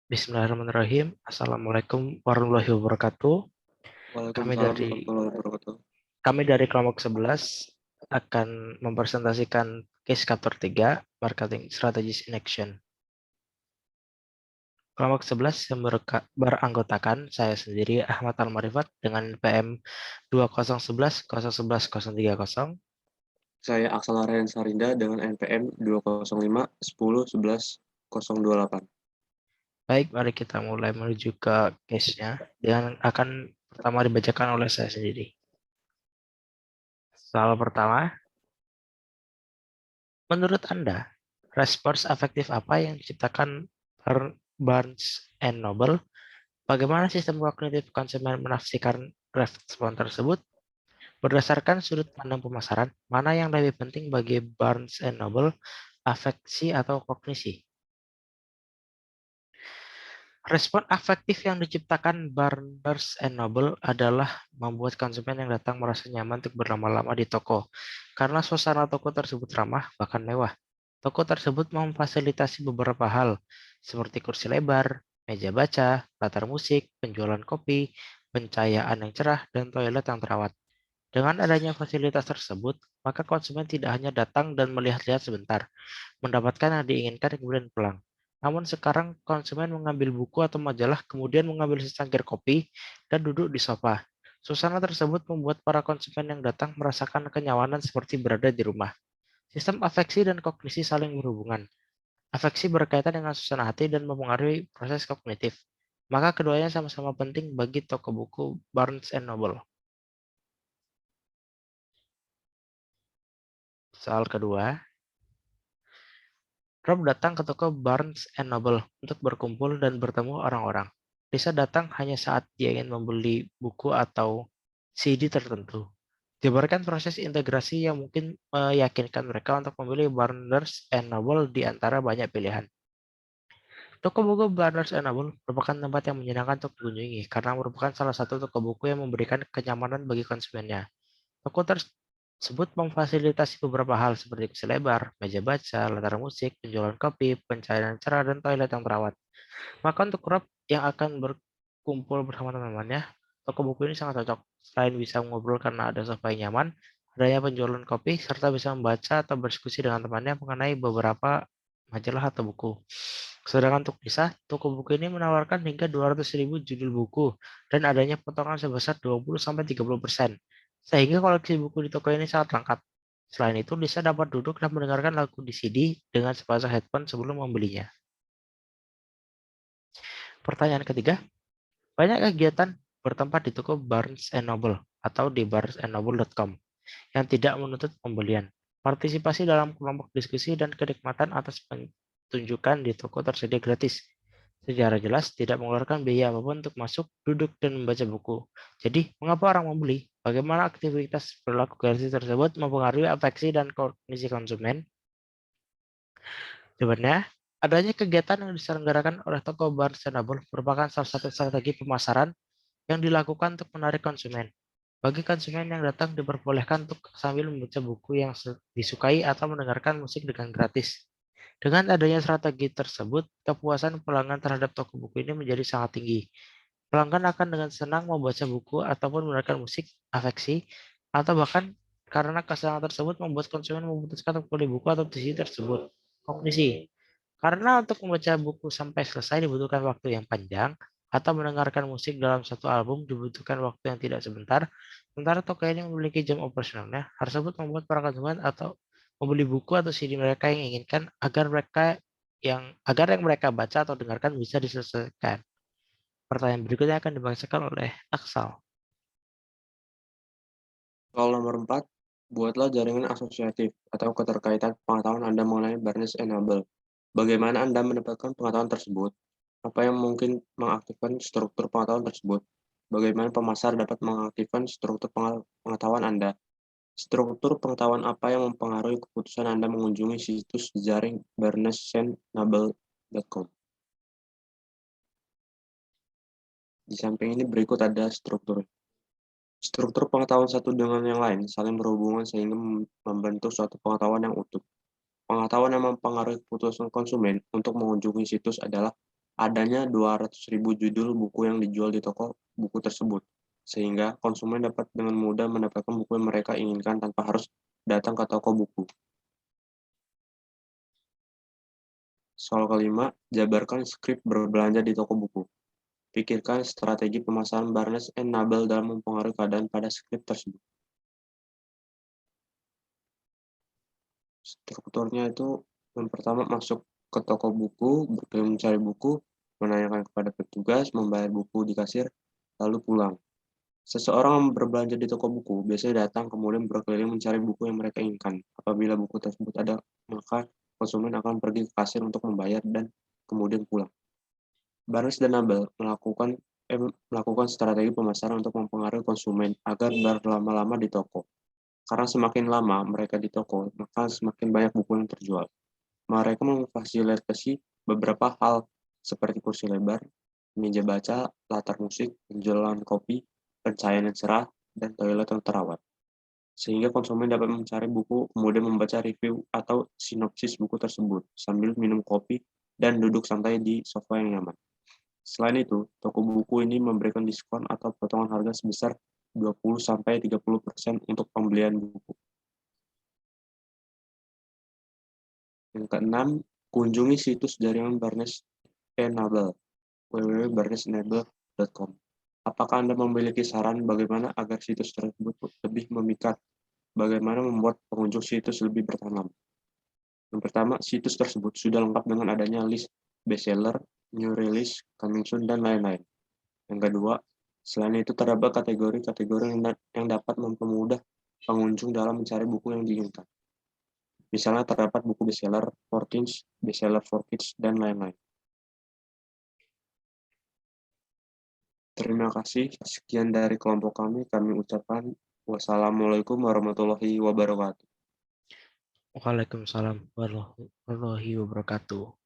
Bismillahirrahmanirrahim. Assalamualaikum warahmatullahi wabarakatuh. Kami Waalaikumsalam dari warahmatullahi wabarakatuh. kami dari kelompok 11 akan mempresentasikan case chapter 3, Marketing Strategies in Action. Kelompok 11 yang beranggotakan saya sendiri Ahmad Al-Marifat dengan PM 2011 011 030. Saya Aksal Aryan Sarinda dengan NPM 205 10 11 028. Baik, mari kita mulai menuju ke case-nya dengan akan pertama dibacakan oleh saya sendiri. Soal pertama, menurut Anda, respons afektif apa yang diciptakan Barnes and Noble? Bagaimana sistem kognitif konsumen menafsirkan respon tersebut? Berdasarkan sudut pandang pemasaran, mana yang lebih penting bagi Barnes and Noble, afeksi atau kognisi? Respon afektif yang diciptakan Barnes and Noble adalah membuat konsumen yang datang merasa nyaman untuk berlama-lama di toko, karena suasana toko tersebut ramah, bahkan mewah. Toko tersebut memfasilitasi beberapa hal, seperti kursi lebar, meja baca, latar musik, penjualan kopi, pencahayaan yang cerah, dan toilet yang terawat. Dengan adanya fasilitas tersebut, maka konsumen tidak hanya datang dan melihat-lihat sebentar, mendapatkan yang diinginkan kemudian pulang. Namun sekarang konsumen mengambil buku atau majalah, kemudian mengambil secangkir kopi, dan duduk di sofa. Suasana tersebut membuat para konsumen yang datang merasakan kenyamanan seperti berada di rumah. Sistem afeksi dan kognisi saling berhubungan. Afeksi berkaitan dengan suasana hati dan mempengaruhi proses kognitif. Maka keduanya sama-sama penting bagi toko buku Barnes and Noble. Soal kedua, Rob datang ke toko Barnes and Noble untuk berkumpul dan bertemu orang-orang. Lisa datang hanya saat dia ingin membeli buku atau CD tertentu. Jabarkan proses integrasi yang mungkin meyakinkan mereka untuk memilih Barnes and Noble di antara banyak pilihan. Toko buku Barnes and Noble merupakan tempat yang menyenangkan untuk dikunjungi karena merupakan salah satu toko buku yang memberikan kenyamanan bagi konsumennya. Toko tersebut memfasilitasi beberapa hal seperti kursi lebar, meja baca, latar musik, penjualan kopi, pencahayaan cerah, dan toilet yang terawat. Maka untuk Rob yang akan berkumpul bersama teman-temannya, toko buku ini sangat cocok. Selain bisa ngobrol karena ada sofa yang nyaman, adanya penjualan kopi, serta bisa membaca atau berdiskusi dengan temannya mengenai beberapa majalah atau buku. Sedangkan untuk Lisa, toko buku ini menawarkan hingga 200.000 judul buku dan adanya potongan sebesar 20-30%. Sehingga koleksi buku di toko ini sangat lengkap. Selain itu, Lisa dapat duduk dan mendengarkan lagu di CD dengan sepasang headphone sebelum membelinya. Pertanyaan ketiga, banyak kegiatan bertempat di toko Barnes and Noble atau di barnesandnoble.com yang tidak menuntut pembelian. Partisipasi dalam kelompok diskusi dan kenikmatan atas pertunjukan di toko tersedia gratis. Secara jelas tidak mengeluarkan biaya apapun untuk masuk, duduk, dan membaca buku. Jadi, mengapa orang membeli? Bagaimana aktivitas perilaku gratis tersebut mempengaruhi afeksi dan kognisi konsumen? Jawabannya, adanya kegiatan yang diselenggarakan oleh toko Barnes and Noble merupakan salah satu strategi pemasaran yang dilakukan untuk menarik konsumen. Bagi konsumen yang datang diperbolehkan untuk sambil membaca buku yang disukai atau mendengarkan musik dengan gratis. Dengan adanya strategi tersebut, kepuasan pelanggan terhadap toko buku ini menjadi sangat tinggi. Pelanggan akan dengan senang membaca buku ataupun mendengarkan musik, afeksi, atau bahkan karena kesenangan tersebut membuat konsumen memutuskan untuk membeli buku atau CD tersebut. Kognisi. Karena untuk membaca buku sampai selesai dibutuhkan waktu yang panjang, atau mendengarkan musik dalam satu album dibutuhkan waktu yang tidak sebentar, sementara toko ini memiliki jam operasionalnya, hal tersebut membuat para konsumen atau membeli buku atau CD mereka yang inginkan agar yang mereka baca atau dengarkan bisa diselesaikan. Pertanyaan berikutnya akan dibacakan oleh Aksal. Soal nomor 4, buatlah jaringan asosiatif atau keterkaitan pengetahuan Anda mengenai Barnes and Noble. Bagaimana Anda mendapatkan pengetahuan tersebut? Apa yang mungkin mengaktifkan struktur pengetahuan tersebut? Bagaimana pemasar dapat mengaktifkan struktur pengetahuan Anda? Struktur pengetahuan apa yang mempengaruhi keputusan Anda mengunjungi situs jaring barnesandnoble.com? Di samping ini berikut ada struktur. Struktur pengetahuan satu dengan yang lain saling berhubungan sehingga membentuk suatu pengetahuan yang utuh. Pengetahuan yang mempengaruhi keputusan konsumen untuk mengunjungi situs adalah adanya 200.000 judul buku yang dijual di toko buku tersebut, sehingga konsumen dapat dengan mudah mendapatkan buku yang mereka inginkan tanpa harus datang ke toko buku. Soal kelima, jabarkan skrip berbelanja di toko buku. Pikirkan strategi pemasaran Barnes and Noble dalam mempengaruhi keadaan pada skrip tersebut. Strukturnya itu yang pertama masuk ke toko buku, berkeliling mencari buku, menanyakan kepada petugas, membayar buku di kasir, lalu pulang. Seseorang yang berbelanja di toko buku biasanya datang kemudian berkeliling mencari buku yang mereka inginkan. Apabila buku tersebut ada, maka konsumen akan pergi ke kasir untuk membayar dan kemudian pulang. Barnes dan Noble melakukan strategi pemasaran untuk mempengaruhi konsumen agar berlama-lama di toko. Karena semakin lama mereka di toko, maka semakin banyak buku yang terjual. Mereka memfasilitasi beberapa hal seperti kursi lebar, meja baca, latar musik, penjualan kopi, pencahayaan yang cerah, dan toilet yang terawat. Sehingga konsumen dapat mencari buku, kemudian membaca review atau sinopsis buku tersebut, sambil minum kopi dan duduk santai di sofa yang nyaman. Selain itu, toko buku ini memberikan diskon atau potongan harga sebesar 20-30% untuk pembelian buku. Yang keenam, kunjungi situs jaringan Barnes and Noble, www.barnesandnoble.com. Apakah Anda memiliki saran bagaimana agar situs tersebut lebih memikat? Bagaimana membuat pengunjung situs lebih bertahan? Yang pertama, situs tersebut sudah lengkap dengan adanya list bestseller, new release, coming soon, dan lain-lain. Yang kedua, selain itu terdapat kategori-kategori yang dapat mempermudah pengunjung dalam mencari buku yang diinginkan. Misalnya terdapat buku bestseller for teens, bestseller for kids, dan lain-lain. Terima kasih. Sekian dari kelompok kami ucapkan wassalamualaikum warahmatullahi wabarakatuh. Waalaikumsalam warahmatullahi wabarakatuh.